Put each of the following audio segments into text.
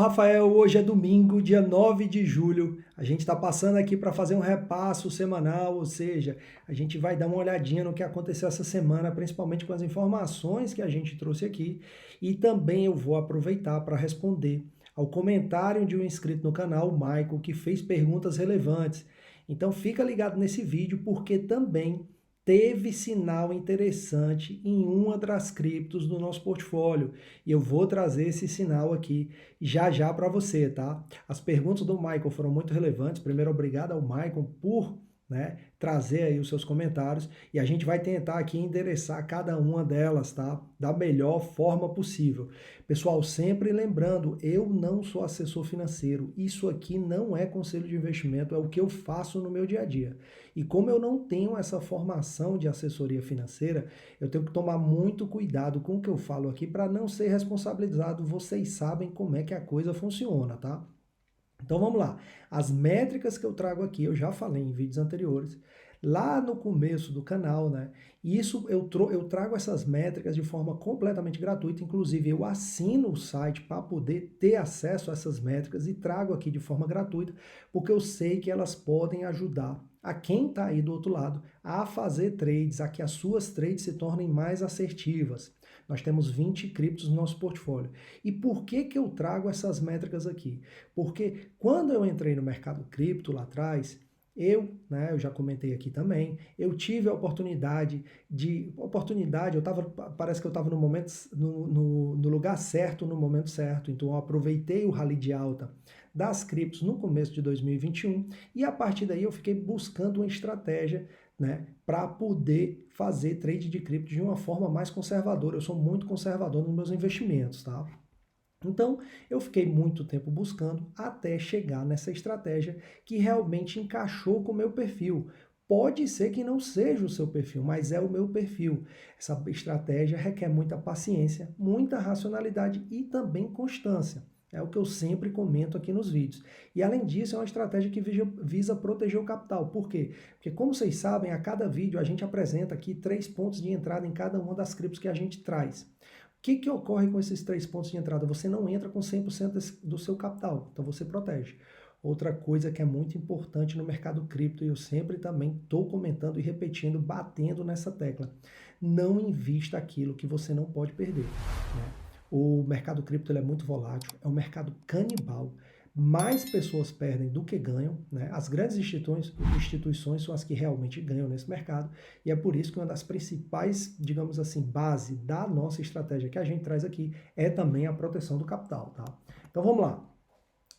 Rafael, hoje é domingo, dia 9 de julho. A gente está passando aqui para fazer um repasso semanal, ou seja, a gente vai dar uma olhadinha no que aconteceu essa semana, principalmente com as informações que a gente trouxe aqui. E também eu vou aproveitar para responder ao comentário de um inscrito no canal, o Michael, que fez perguntas relevantes. Então fica ligado nesse vídeo, porque também teve sinal interessante em uma das criptos do nosso portfólio. E eu vou trazer esse sinal aqui já já para você, tá? As perguntas do Michael foram muito relevantes. Primeiro, obrigado ao Michael por, trazer aí os seus comentários e a gente vai tentar aqui endereçar cada uma delas, tá? Da melhor forma possível. Pessoal, sempre lembrando, eu não sou assessor financeiro. Isso aqui não é conselho de investimento, é o que eu faço no meu dia a dia. E como eu não tenho essa formação de assessoria financeira, eu tenho que tomar muito cuidado com o que eu falo aqui para não ser responsabilizado. Vocês sabem como é que a coisa funciona, tá? Então vamos lá. As métricas que eu trago aqui, eu já falei em vídeos anteriores, lá no começo do canal, né? E isso eu trago essas métricas de forma completamente gratuita, inclusive eu assino o site para poder ter acesso a essas métricas e trago aqui de forma gratuita, porque eu sei que elas podem ajudar a quem está aí do outro lado a fazer trades, a que as suas trades se tornem mais assertivas. Nós temos 20 criptos no nosso portfólio. E por que que eu trago essas métricas aqui? Porque quando eu entrei no mercado cripto lá atrás, eu já comentei aqui também, eu tive a parece que eu estava no momento, no lugar certo, no momento certo, então eu aproveitei o rally de alta das criptos no começo de 2021 e a partir daí eu fiquei buscando uma estratégia, para poder fazer trade de cripto de uma forma mais conservadora. Eu sou muito conservador nos meus investimentos, tá? Então, eu fiquei muito tempo buscando até chegar nessa estratégia que realmente encaixou com o meu perfil. Pode ser que não seja o seu perfil, mas é o meu perfil. Essa estratégia requer muita paciência, muita racionalidade e também constância. É o que eu sempre comento aqui nos vídeos. E além disso, é uma estratégia que visa proteger o capital. Por quê? Porque, como vocês sabem, a cada vídeo a gente apresenta aqui 3 pontos de entrada em cada uma das criptos que a gente traz. O que que ocorre com esses 3 pontos de entrada? Você não entra com 100% do seu capital, então você protege. Outra coisa que é muito importante no mercado cripto, e eu sempre também estou comentando e repetindo, batendo nessa tecla, não invista aquilo que você não pode perder, né? O mercado cripto ele é muito volátil, é um mercado canibal. Mais pessoas perdem do que ganham, né? As grandes instituições são as que realmente ganham nesse mercado, e é por isso que uma das principais, digamos assim, base da nossa estratégia que a gente traz aqui é também a proteção do capital, tá? Então vamos lá.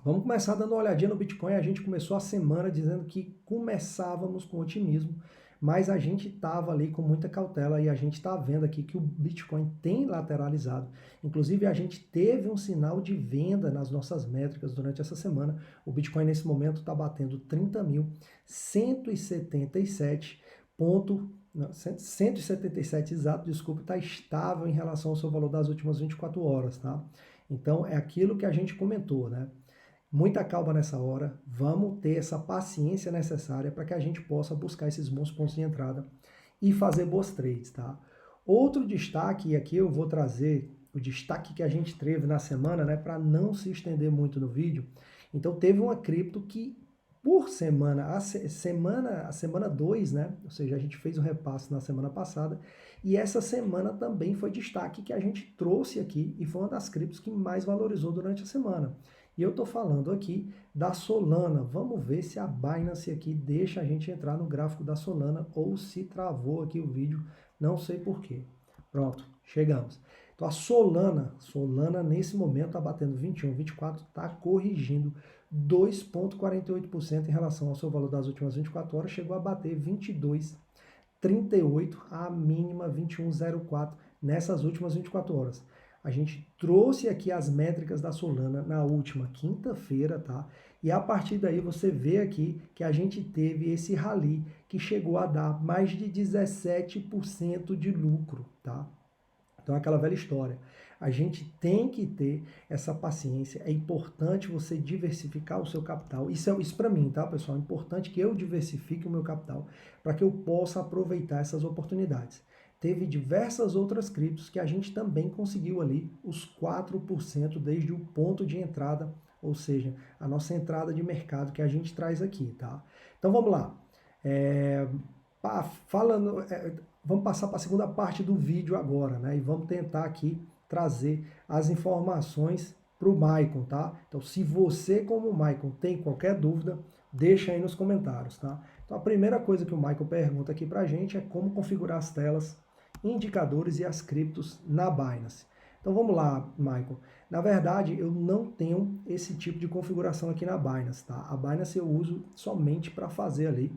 Vamos começar dando uma olhadinha no Bitcoin. A gente começou a semana dizendo que começávamos com otimismo, mas a gente estava ali com muita cautela e a gente está vendo aqui que o Bitcoin tem lateralizado. Inclusive, a gente teve um sinal de venda nas nossas métricas durante essa semana. O Bitcoin, nesse momento, está batendo 30.177 ponto, não, 177 exato, desculpa, está estável em relação ao seu valor das últimas 24 horas, tá? Então, é aquilo que a gente comentou, né? Muita calma nessa hora, vamos ter essa paciência necessária para que a gente possa buscar esses bons pontos de entrada e fazer boas trades, tá? Outro destaque, e aqui eu vou trazer o destaque que a gente teve na semana, né, para não se estender muito no vídeo. Então teve uma cripto que por semana, a semana 2, né, ou seja, a gente fez um repasse na semana passada, e essa semana também foi destaque que a gente trouxe aqui e foi uma das criptos que mais valorizou durante a semana. E eu estou falando aqui da Solana. Vamos ver se a Binance aqui deixa a gente entrar no gráfico da Solana ou se travou aqui o vídeo, não sei porquê. Pronto, chegamos. Então a Solana nesse momento está batendo 21, 24, está corrigindo 2,48% em relação ao seu valor das últimas 24 horas, chegou a bater 22,38, a mínima 21,04 nessas últimas 24 horas. A gente trouxe aqui as métricas da Solana na última quinta-feira, tá? E a partir daí você vê aqui que a gente teve esse rally que chegou a dar mais de 17% de lucro, tá? Então é aquela velha história. A gente tem que ter essa paciência. É importante você diversificar o seu capital. Isso para mim, tá, pessoal? É importante que eu diversifique o meu capital para que eu possa aproveitar essas oportunidades. teve diversas outras criptos que a gente também conseguiu ali os 4% desde o ponto de entrada, ou seja, a nossa entrada de mercado que a gente traz aqui, tá? Então vamos lá. Vamos passar para a segunda parte do vídeo agora, né? E vamos tentar aqui trazer as informações para o Maicon, tá? Então, se você, como o Maicon, tem qualquer dúvida, deixa aí nos comentários, tá? Então, a primeira coisa que o Maicon pergunta aqui para a gente é como configurar as telas, indicadores e as criptos na Binance. Então, vamos lá, Maicon. Na verdade, eu não tenho esse tipo de configuração aqui na Binance, tá? A Binance eu uso somente para fazer ali,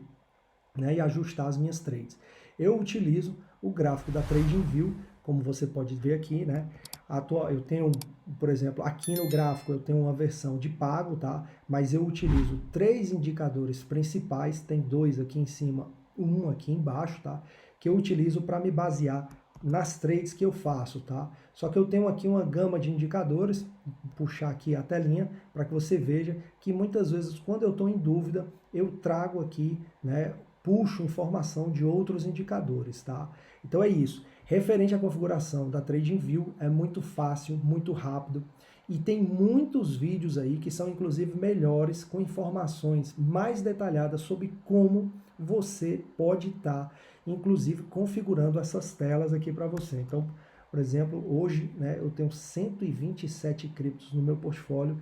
né, e ajustar as minhas trades. Eu utilizo o gráfico da TradingView, como você pode ver aqui, né? Eu tenho, por exemplo, aqui no gráfico eu tenho uma versão de pago, tá? Mas eu utilizo 3 indicadores principais, tem 2 aqui em cima, um aqui embaixo, tá? Que eu utilizo para me basear nas trades que eu faço, tá? Só que eu tenho aqui uma gama de indicadores, vou puxar aqui a telinha para que você veja que muitas vezes quando eu estou em dúvida, eu trago aqui, né, puxo informação de outros indicadores, tá? Então é isso. Referente à configuração da TradingView, é muito fácil, muito rápido e tem muitos vídeos aí que são inclusive melhores, com informações mais detalhadas sobre como você pode estar, inclusive, configurando essas telas aqui para você. Então, por exemplo, hoje, né, eu tenho 127 criptos no meu portfólio,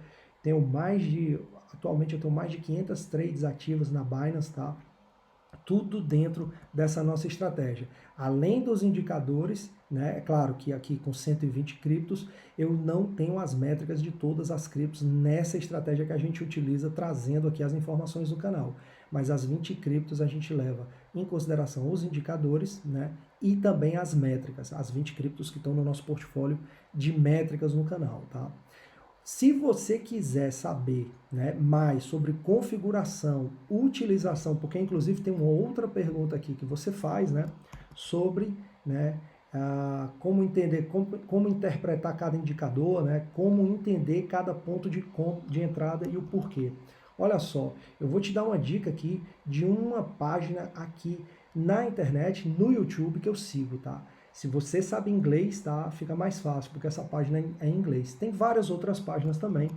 atualmente eu tenho mais de 500 trades ativas na Binance, tá? Tudo dentro dessa nossa estratégia. Além dos indicadores, né, é claro que aqui com 120 criptos, eu não tenho as métricas de todas as criptos nessa estratégia que a gente utiliza, trazendo aqui as informações do canal. Mas as 20 criptos a gente leva em consideração os indicadores, né, e também as métricas, as 20 criptos que estão no nosso portfólio de métricas no canal, tá? Se você quiser saber, né, mais sobre configuração, utilização, porque inclusive tem uma outra pergunta aqui que você faz, né, sobre, né, como entender, como interpretar cada indicador, né, como entender cada ponto de entrada e o porquê. Olha só, eu vou te dar uma dica aqui de uma página aqui na internet, no YouTube, que eu sigo, tá? Se você sabe inglês, tá? Fica mais fácil, porque essa página é em inglês. Tem várias outras páginas também,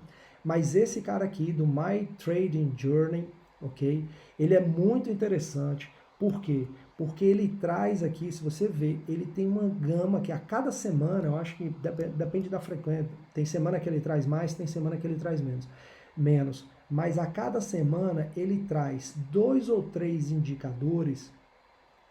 mas esse cara aqui, do My Trading Journey, ok? Ele é muito interessante. Por quê? Porque ele traz aqui, se você ver, ele tem uma gama que a cada semana, eu acho que depende da frequência, tem semana que ele traz mais, tem semana que ele traz menos. Mas a cada semana ele traz 2 ou 3 indicadores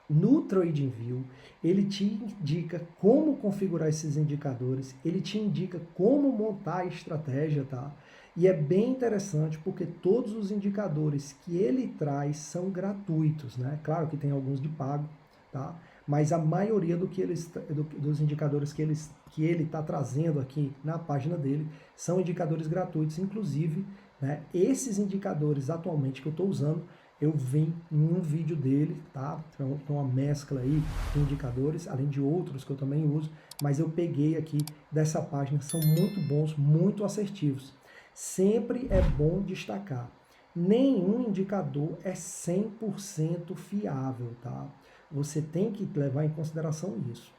no TradingView, ele te indica como configurar esses indicadores, ele te indica como montar a estratégia, tá? E é bem interessante porque todos os indicadores que ele traz são gratuitos, né? Claro que tem alguns de pago, tá? Mas a maioria dos indicadores que ele está trazendo aqui na página dele são indicadores gratuitos, inclusive, né, esses indicadores atualmente que eu estou usando, eu vi em um vídeo dele, tá? Então, uma mescla aí de indicadores, além de outros que eu também uso, mas eu peguei aqui dessa página, são muito bons, muito assertivos. Sempre é bom destacar, nenhum indicador é 100% fiável, tá? Você tem que levar em consideração isso,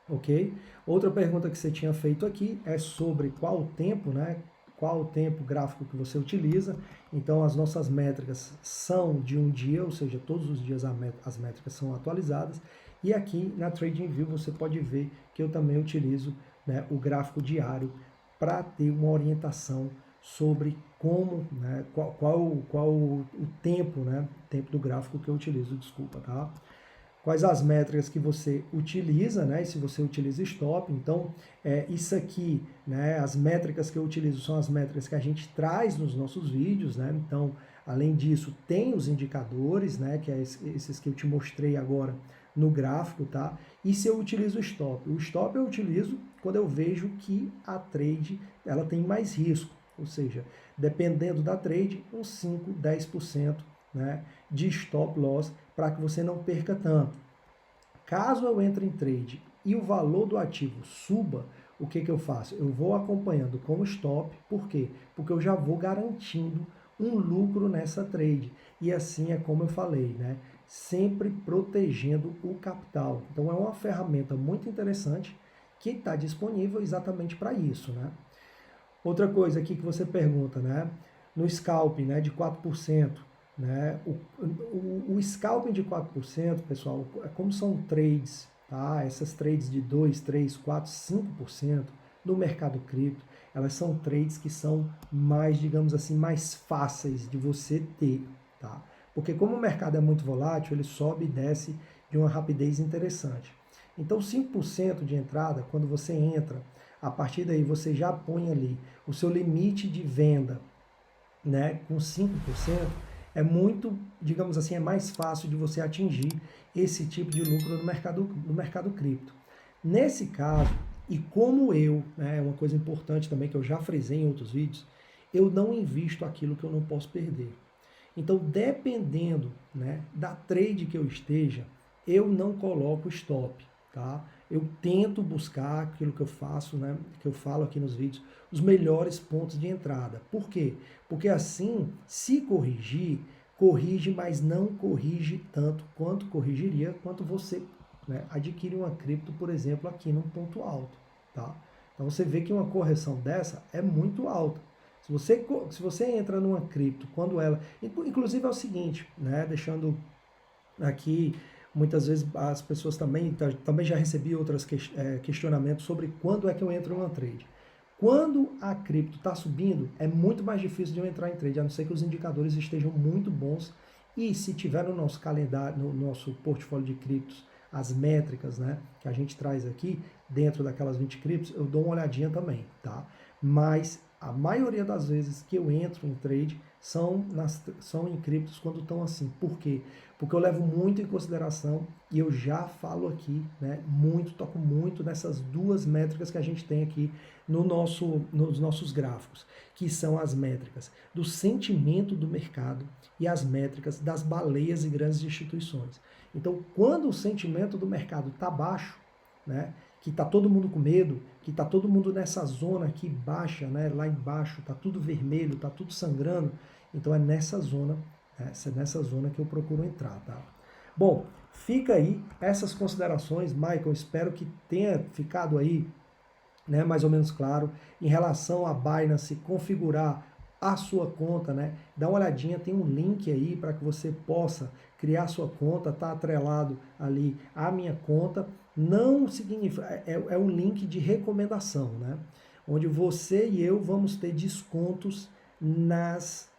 ok? Outra pergunta que você tinha feito aqui é sobre qual o tempo, né? Qual o tempo gráfico que você utiliza. Então, as nossas métricas são de um dia, ou seja, todos os dias as métricas são atualizadas. E aqui na TradingView você pode ver que eu também utilizo, né, o gráfico diário para ter uma orientação sobre como, né, qual o tempo, né, tempo do gráfico que eu utilizo, desculpa, tá? Quais as métricas que você utiliza, né? E se você utiliza stop, então isso aqui, né? As métricas que eu utilizo são as métricas que a gente traz nos nossos vídeos, né? Então, além disso, tem os indicadores, né? Que é esses que eu te mostrei agora no gráfico, tá? E se eu utilizo o stop? O stop eu utilizo quando eu vejo que a trade ela tem mais risco, ou seja, dependendo da trade, uns 5, 10%, né, de stop loss para que você não perca tanto. Caso eu entre em trade e o valor do ativo suba, o que eu faço? Eu vou acompanhando com o stop, por quê? Porque eu já vou garantindo um lucro nessa trade. E assim é como eu falei, né? sempre protegendo o capital. Então é uma ferramenta muito interessante que está disponível exatamente para isso, né? Outra coisa aqui que você pergunta, né? No scalping, né, de 4%, né? O scalping de 4%, pessoal, como são trades, tá? Essas trades de 2, 3, 4, 5% no mercado cripto, elas são trades que são mais, digamos assim, mais fáceis de você ter, tá? Porque como o mercado é muito volátil, ele sobe e desce de uma rapidez interessante. Então, 5% de entrada, quando você entra, a partir daí você já põe ali o seu limite de venda, né, com 5%, é muito, digamos assim, é mais fácil de você atingir esse tipo de lucro no mercado cripto. Nesse caso, e como eu, né, é uma coisa importante também que eu já frisei em outros vídeos, eu não invisto aquilo que eu não posso perder. Então, dependendo, né, da trade que eu esteja, eu não coloco stop, tá? Eu tento buscar aquilo que eu faço, né, que eu falo aqui nos vídeos, os melhores pontos de entrada. Por quê? Porque assim, se corrigir, corrige, mas não corrige tanto quanto corrigiria quanto você, né, adquire uma cripto, por exemplo, aqui num ponto alto, tá? Então você vê que uma correção dessa é muito alta. Se você entra numa cripto, quando ela... Inclusive é o seguinte, né? Deixando aqui, muitas vezes as pessoas também já recebi outros questionamentos sobre quando é que eu entro numa trade. Quando a cripto está subindo, é muito mais difícil de eu entrar em trade, a não ser que os indicadores estejam muito bons. E se tiver no nosso calendário, no nosso portfólio de criptos, as métricas, né, que a gente traz aqui, dentro daquelas 20 criptos, eu dou uma olhadinha também, tá? Mas a maioria das vezes que eu entro em trade são em criptos quando estão assim. Por quê? Porque eu levo muito em consideração e eu já falo aqui, né, toco muito nessas duas métricas que a gente tem aqui nos nossos gráficos, que são as métricas do sentimento do mercado e as métricas das baleias e grandes instituições. Então, quando o sentimento do mercado está baixo, né, que está todo mundo com medo, que está todo mundo nessa zona aqui baixa, né, lá embaixo está tudo vermelho, está tudo sangrando, então é nessa zona que eu procuro entrar, tá? Bom, fica aí essas considerações, Michael, espero que tenha ficado aí, né, mais ou menos claro, em relação a Binance configurar a sua conta, né? Dá uma olhadinha, tem um link aí para que você possa criar sua conta, tá atrelado ali à minha conta. Não significa, é um link de recomendação, né? Onde você e eu vamos ter descontos nas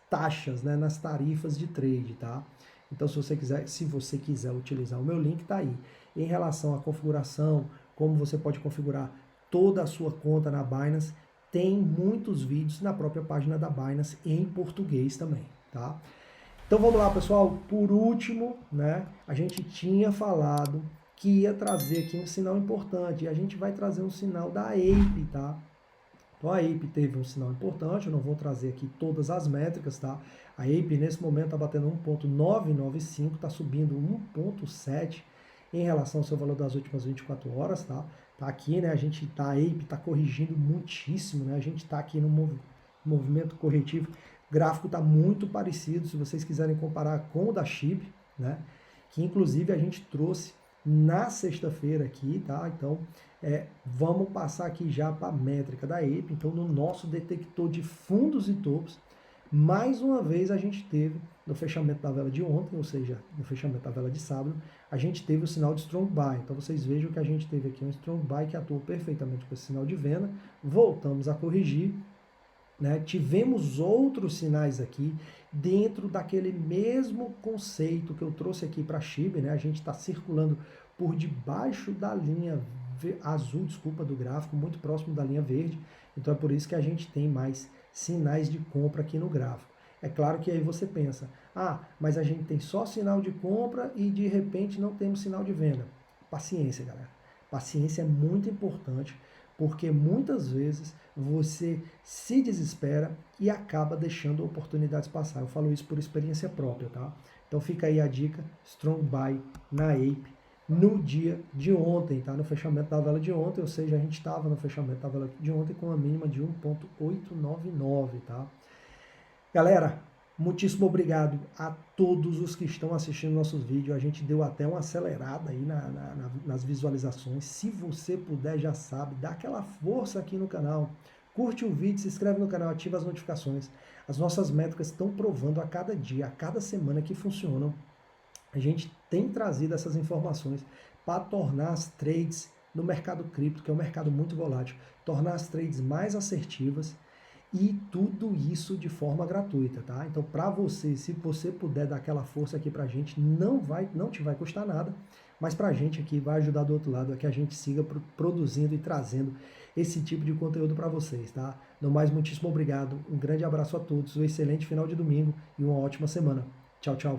taxas, né? Nas tarifas de trade, tá? Então, se você quiser utilizar o meu link, tá aí. Em relação à configuração, como você pode configurar toda a sua conta na Binance, tem muitos vídeos na própria página da Binance em português também, tá? Então vamos lá, pessoal. Por último, né, a gente tinha falado que ia trazer aqui um sinal importante e a gente vai trazer um sinal da Ape, tá? Então a Ape teve um sinal importante, eu não vou trazer aqui todas as métricas, tá? A Ape nesse momento está batendo 1.995, está subindo 1.7 em relação ao seu valor das últimas 24 horas, tá? Tá aqui, né? A Ape está corrigindo muitíssimo, né? A gente está aqui no movimento corretivo. O gráfico está muito parecido, se vocês quiserem comparar com o da SHIB, né? Que inclusive a gente trouxe na sexta-feira aqui, tá? Então, vamos passar aqui já para a métrica da Ape. Então, no nosso detector de fundos e topos, mais uma vez a gente teve, no fechamento da vela de ontem, ou seja, no fechamento da vela de sábado, a gente teve o sinal de Strong Buy. Então, vocês vejam que a gente teve aqui um Strong Buy que atuou perfeitamente com esse sinal de venda. Voltamos a corrigir, né? Tivemos outros sinais aqui dentro daquele mesmo conceito que eu trouxe aqui para a SHIB, né? A gente está circulando por debaixo da linha azul, desculpa, do gráfico, muito próximo da linha verde. Então é por isso que a gente tem mais sinais de compra aqui no gráfico. É claro que aí você pensa, mas a gente tem só sinal de compra e de repente não temos sinal de venda. Paciência, galera. Paciência é muito importante, porque muitas vezes você se desespera e acaba deixando oportunidades passar. Eu falo isso por experiência própria, tá? Então fica aí a dica, Strong Buy na Ape no dia de ontem, tá? No fechamento da vela de ontem, ou seja, a gente estava no fechamento da vela de ontem com a mínima de 1.899, tá? Galera, Muitíssimo obrigado a todos os que estão assistindo nossos vídeos. A gente deu até uma acelerada aí nas visualizações. Se você puder, já sabe, dá aquela força aqui no canal. Curte o vídeo, se inscreve no canal, ativa as notificações. As nossas métricas estão provando a cada dia, a cada semana que funcionam. A gente tem trazido essas informações para tornar as trades no mercado cripto, que é um mercado muito volátil, tornar as trades mais assertivas, e tudo isso de forma gratuita, tá? Então, para você, se você puder dar aquela força aqui pra gente, não te vai custar nada, mas pra gente aqui vai ajudar do outro lado, é que a gente siga produzindo e trazendo esse tipo de conteúdo para vocês, tá? No mais, muitíssimo obrigado, um grande abraço a todos, um excelente final de domingo e uma ótima semana. Tchau, tchau.